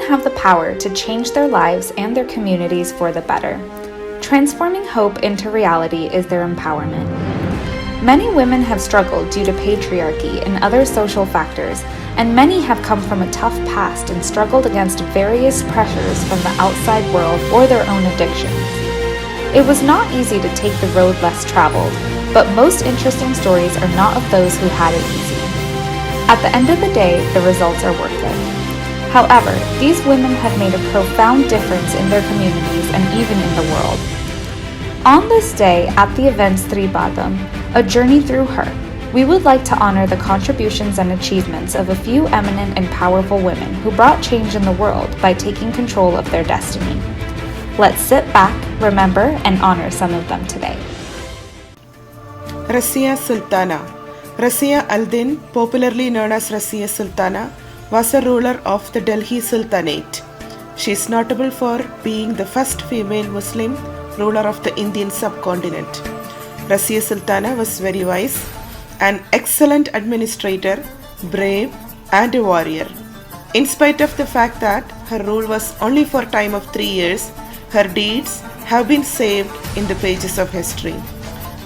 have the power to change their lives and their communities for the better. Transforming hope into reality is their empowerment. Many women have struggled due to patriarchy and other social factors, and many have come from a tough past and struggled against various pressures from the outside world or their own addictions. It was not easy to take the road less traveled, but most interesting stories are not of those who had it easy. At the end of the day, the results are worth it. However, these women have made a profound difference in their communities and even in the world. On this day, at the events Tribadam, a journey through her, we would like to honor the contributions and achievements of a few eminent and powerful women who brought change in the world by taking control of their destiny. Let's sit back, remember, and honor some of them today. Rasiya Sultana. Rasiya al-Din, popularly known as Rasiya Sultana, was a ruler of the Delhi Sultanate. She is notable for being the first female Muslim ruler of the Indian subcontinent. Rasiya Sultana was very wise, an excellent administrator, brave, and a warrior. In spite of the fact that her rule was only for a time of 3 years, her deeds have been saved in the pages of history.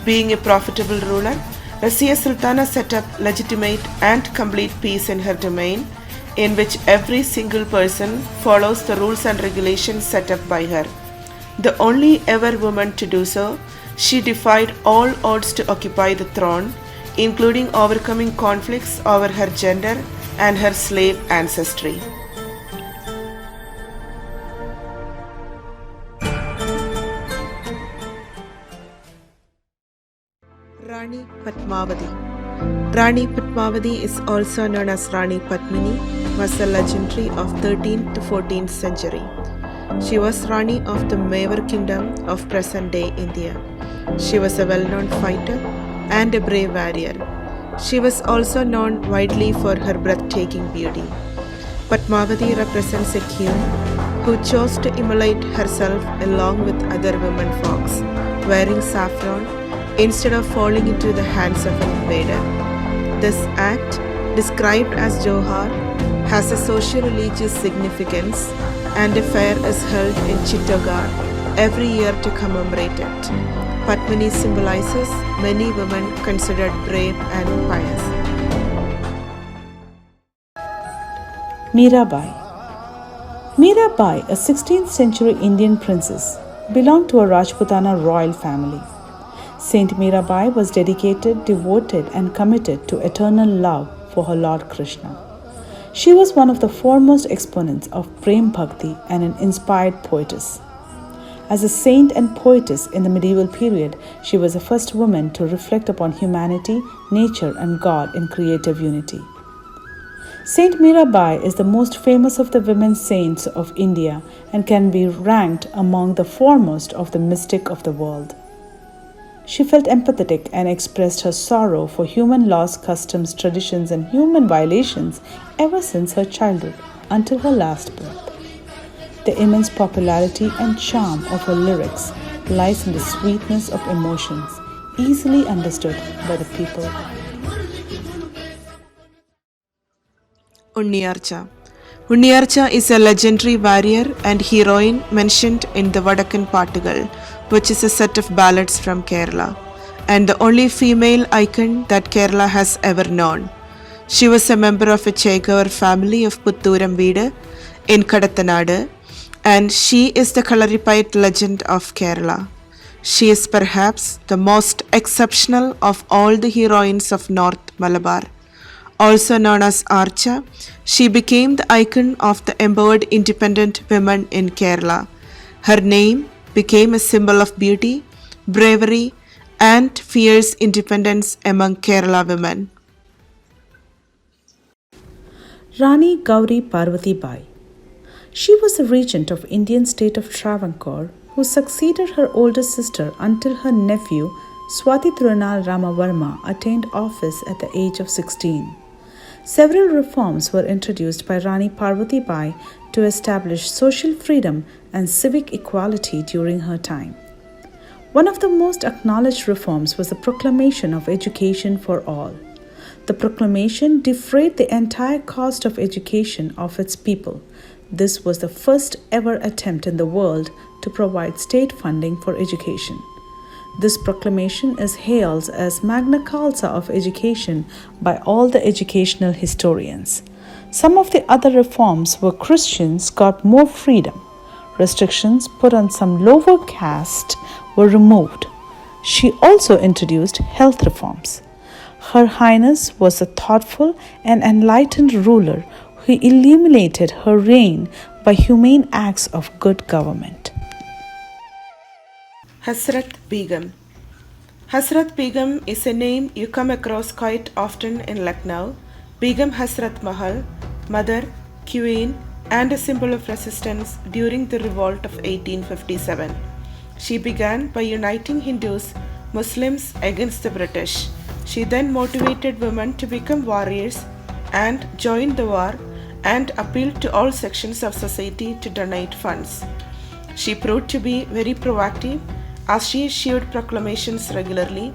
Being a profitable ruler, Rasiya Sultana set up legitimate and complete peace in her domain, in which every single person follows the rules and regulations set up by her. The only ever woman to do so, she defied all odds to occupy the throne, including overcoming conflicts over her gender and her slave ancestry. Rani Padmavati. Rani Padmavati is also known as Rani Padmini, was a legendary of 13th to 14th century. She was Rani of the Mewar Kingdom of present-day India. She was a well-known fighter and a brave warrior. She was also known widely for her breathtaking beauty. Padmavati represents a queen who chose to immolate herself along with other women folks, wearing saffron instead of falling into the hands of an invader. This act, described as Johar, has a socio-religious significance, and a fair is held in Chittagong every year to commemorate it. Padmini symbolizes many women considered brave and pious. Mirabai. Mirabai, a 16th century Indian princess, belonged to a Rajputana royal family. Saint Mirabai was dedicated, devoted, and committed to eternal love for her Lord Krishna. She was one of the foremost exponents of Prem Bhakti and an inspired poetess. As a saint and poetess in the medieval period, she was the first woman to reflect upon humanity, nature, and God in creative unity. Saint Mirabai is the most famous of the women saints of India and can be ranked among the foremost of the mystic of the world. She felt empathetic and expressed her sorrow for human laws, customs, traditions, and human violations ever since her childhood until her last breath. The immense popularity and charm of her lyrics lies in the sweetness of emotions, easily understood by the people. Unniyarcha. Unniyarcha is a legendary warrior and heroine mentioned in the Vadakkan Paatugal, which is a set of ballads from Kerala, and the only female icon that Kerala has ever known. She was a member of a Chegavar family of Putturam Veedu in Kadattanadu, and she is the Kalaripayat legend of Kerala. She is perhaps the most exceptional of all the heroines of North Malabar. Also known as Archa, she became the icon of the empowered independent women in Kerala. Her name became a symbol of beauty, bravery, and fierce independence among Kerala women. Rani Gauri Parvati Bai. She was the regent of Indian state of Travancore, who succeeded her older sister until her nephew Swati Thirunal Ramavarma attained office at the age of 16. Several reforms were introduced by Rani Parvati Bai to establish social freedom and civic equality during her time. One of the most acknowledged reforms was the proclamation of education for all. The proclamation defrayed the entire cost of education of its people, This was the first ever attempt in the world to provide state funding for education. This proclamation is hailed as Magna Carta of education by all the educational historians. Some of the other reforms were Christians got more freedom. Restrictions put on some lower caste were removed. She also introduced health reforms. Her Highness was a thoughtful and enlightened ruler who illuminated her reign by humane acts of good government. Hasrat Begum. Hasrat Begum is a name you come across quite often in Lucknow. Begum Hasrat Mahal, mother, queen, and a symbol of resistance during the revolt of 1857. She began by uniting Hindus, Muslims against the British. She then motivated women to become warriors and join the war and appealed to all sections of society to donate funds. She proved to be very proactive as she issued proclamations regularly,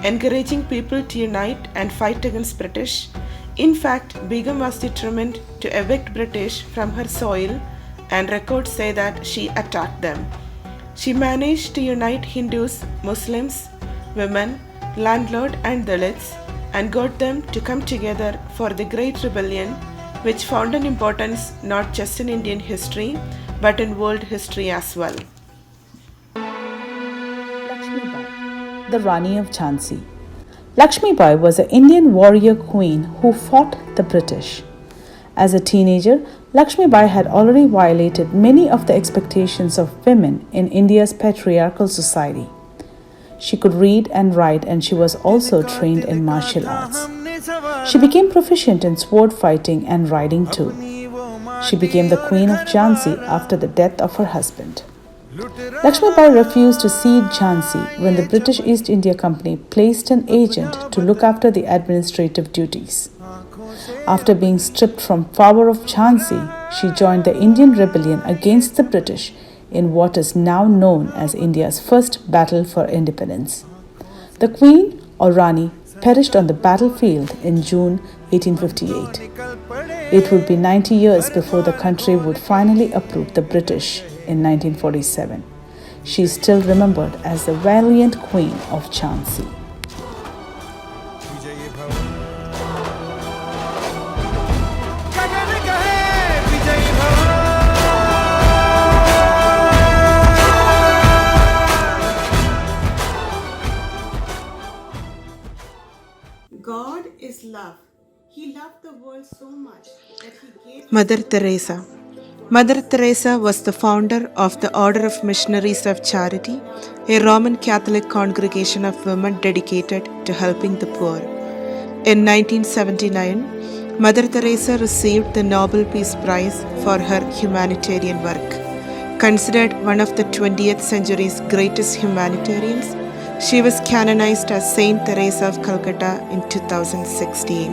encouraging people to unite and fight against British. In fact, Begum was determined to evict British from her soil, and records say that she attacked them. She managed to unite Hindus, Muslims, women, landlord and Dalits, and got them to come together for the Great Rebellion, which found an importance not just in Indian history but in world history as well. Lakshmibai, the Rani of Jhansi. Lakshmibai was an Indian warrior queen who fought the British. As a teenager, Lakshmibai had already violated many of the expectations of women in India's patriarchal society. She could read and write, and she was also trained in martial arts. She became proficient in sword fighting and riding too. She became the queen of Jhansi after the death of her husband. Lakshmibai refused to cede Jhansi when the British East India Company placed an agent to look after the administrative duties. After being stripped from power of Jhansi, she joined the Indian rebellion against the British in what is now known as India's first battle for independence. The Queen, or Rani, perished on the battlefield in June 1858. It would be 90 years before the country would finally uproot the British in 1947. She is still remembered as the valiant Queen of Jhansi. God is love. He loved the world so much that he gave Mother Teresa. Mother Teresa was the founder of the Order of Missionaries of Charity, a Roman Catholic congregation of women dedicated to helping the poor. In 1979, Mother Teresa received the Nobel Peace Prize for her humanitarian work. Considered one of the 20th century's greatest humanitarians, she was canonized as Saint Teresa of Calcutta in 2016.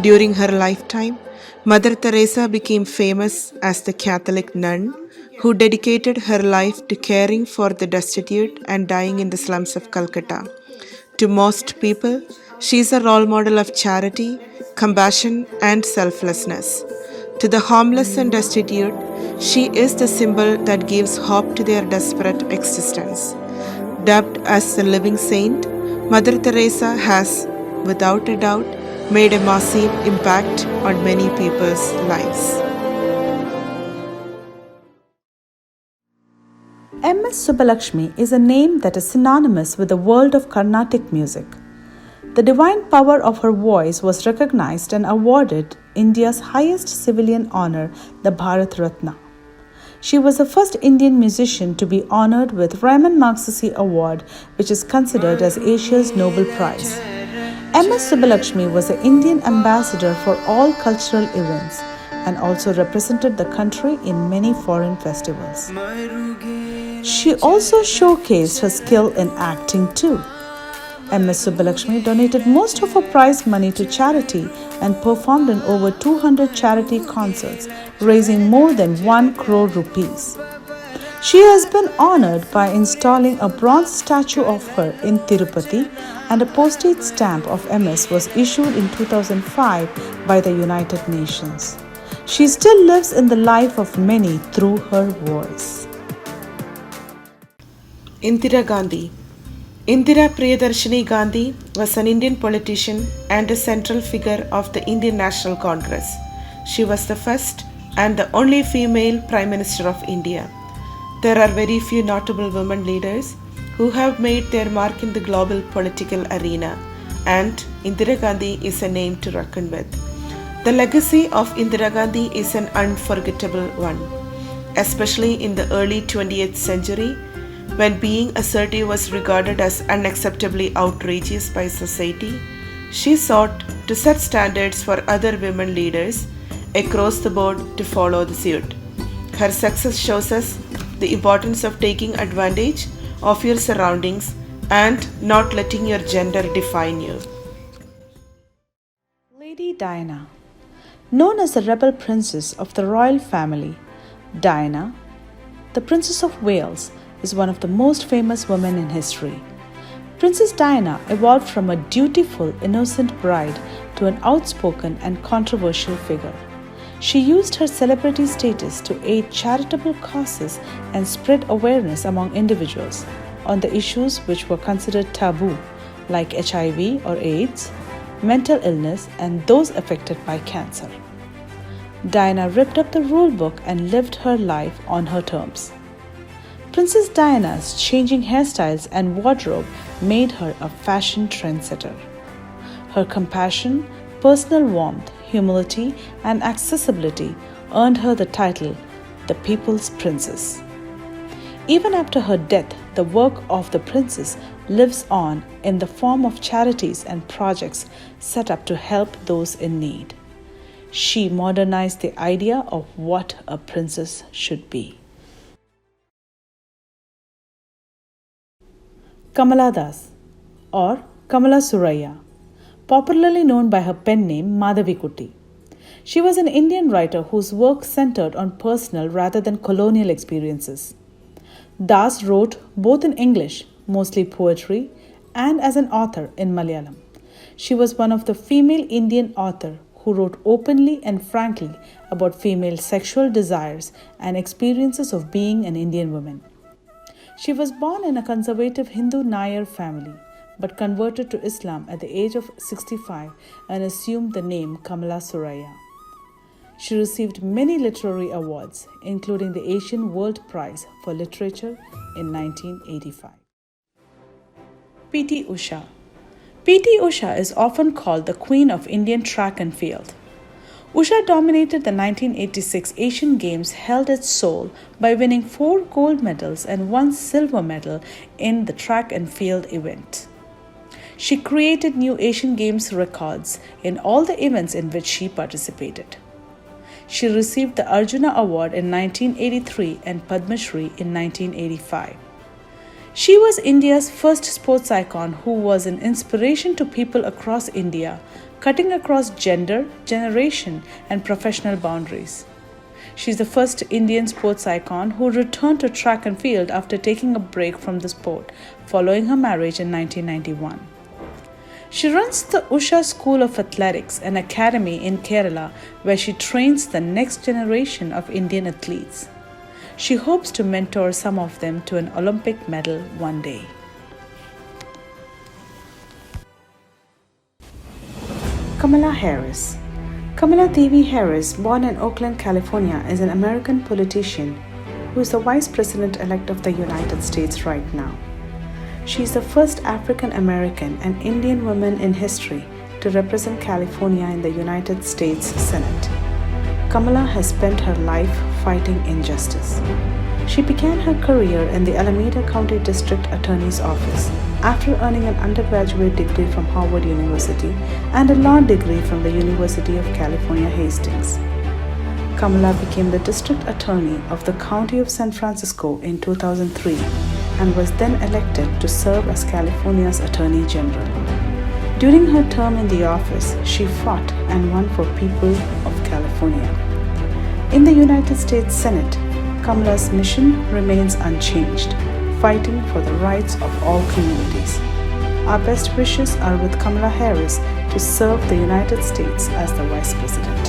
During her lifetime, Mother Teresa became famous as the Catholic nun who dedicated her life to caring for the destitute and dying in the slums of Calcutta. To most people, she is a role model of charity, compassion, and selflessness. To the homeless and destitute, she is the symbol that gives hope to their desperate existence. Dubbed as the living saint, Mother Teresa has, without a doubt, made a massive impact on many people's lives. MS Subalakshmi is a name that is synonymous with the world of Carnatic music. The divine power of her voice was recognized and awarded India's highest civilian honor, the Bharat Ratna. She was the first Indian musician to be honored with Raman Magsaysay Award, which is considered as Asia's Nobel Prize. MS Subalakshmi was the Indian ambassador for all cultural events and also represented the country in many foreign festivals. She also showcased her skill in acting too. MS Subalakshmi donated most of her prize money to charity and performed in over 200 charity concerts, raising more than 1 crore rupees. She has been honored by installing a bronze statue of her in Tirupati, and a postage stamp of MS was issued in 2005 by the United Nations. She still lives in the life of many through her voice. Indira Gandhi. Indira Priyadarshini Gandhi was an Indian politician and a central figure of the Indian National Congress. She was the first and the only female Prime Minister of India. There are very few notable women leaders who have made their mark in the global political arena, and Indira Gandhi is a name to reckon with. The legacy of Indira Gandhi is an unforgettable one, especially in the early 20th century, when being assertive was regarded as unacceptably outrageous by society. She sought to set standards for other women leaders across the board to follow the suit. Her success shows us the importance of taking advantage of your surroundings and not letting your gender define you. Lady Diana. Known as the rebel princess of the royal family, Diana, the Princess of Wales, is one of the most famous women in history. Princess Diana evolved from a dutiful, innocent bride to an outspoken and controversial figure. She used her celebrity status to aid charitable causes and spread awareness among individuals on the issues which were considered taboo, like HIV or AIDS, mental illness, and those affected by cancer. Diana ripped up the rule book and lived her life on her terms. Princess Diana's changing hairstyles and wardrobe made her a fashion trendsetter. Her compassion, personal warmth, humility, and accessibility earned her the title the People's Princess. Even after her death, the work of the princess lives on in the form of charities and projects set up to help those in need. She modernized the idea of what a princess should be. Kamala Das, or Kamala Suraya, popularly known by her pen name Madhavikutty. She was an Indian writer whose work centered on personal rather than colonial experiences. Das wrote both in English, mostly poetry, and as an author in Malayalam. She was one of the female Indian authors who wrote openly and frankly about female sexual desires and experiences of being an Indian woman. She was born in a conservative Hindu Nayar family, but converted to Islam at the age of 65 and assumed the name Kamala Suraya. She received many literary awards, including the Asian World Prize for Literature in 1985. P.T. Usha. P.T. Usha is often called the Queen of Indian Track and Field. Usha dominated the 1986 Asian Games held at Seoul by winning 4 gold medals and 1 silver medal in the track and field event. She created new Asian Games records in all the events in which she participated. She received the Arjuna Award in 1983 and Padma Shri in 1985. She was India's first sports icon who was an inspiration to people across India, cutting across gender, generation, and professional boundaries. She is the first Indian sports icon who returned to track and field after taking a break from the sport following her marriage in 1991. She runs the Usha School of Athletics, an academy in Kerala where she trains the next generation of Indian athletes. She hopes to mentor some of them to an Olympic medal one day. Kamala Harris. Kamala Devi Harris, born in Oakland, California, is an American politician who is the Vice President-elect of the United States right now. She is the first African American and Indian woman in history to represent California in the United States Senate. Kamala has spent her life fighting injustice. She began her career in the Alameda County District Attorney's Office after earning an undergraduate degree from Harvard University and a law degree from the University of California, Hastings. Kamala became the District Attorney of the County of San Francisco in 2003 and was then elected to serve as California's Attorney General. During her term in the office, she fought and won for people of California. In the United States Senate, Kamala's mission remains unchanged, fighting for the rights of all communities. Our best wishes are with Kamala Harris to serve the United States as the Vice President.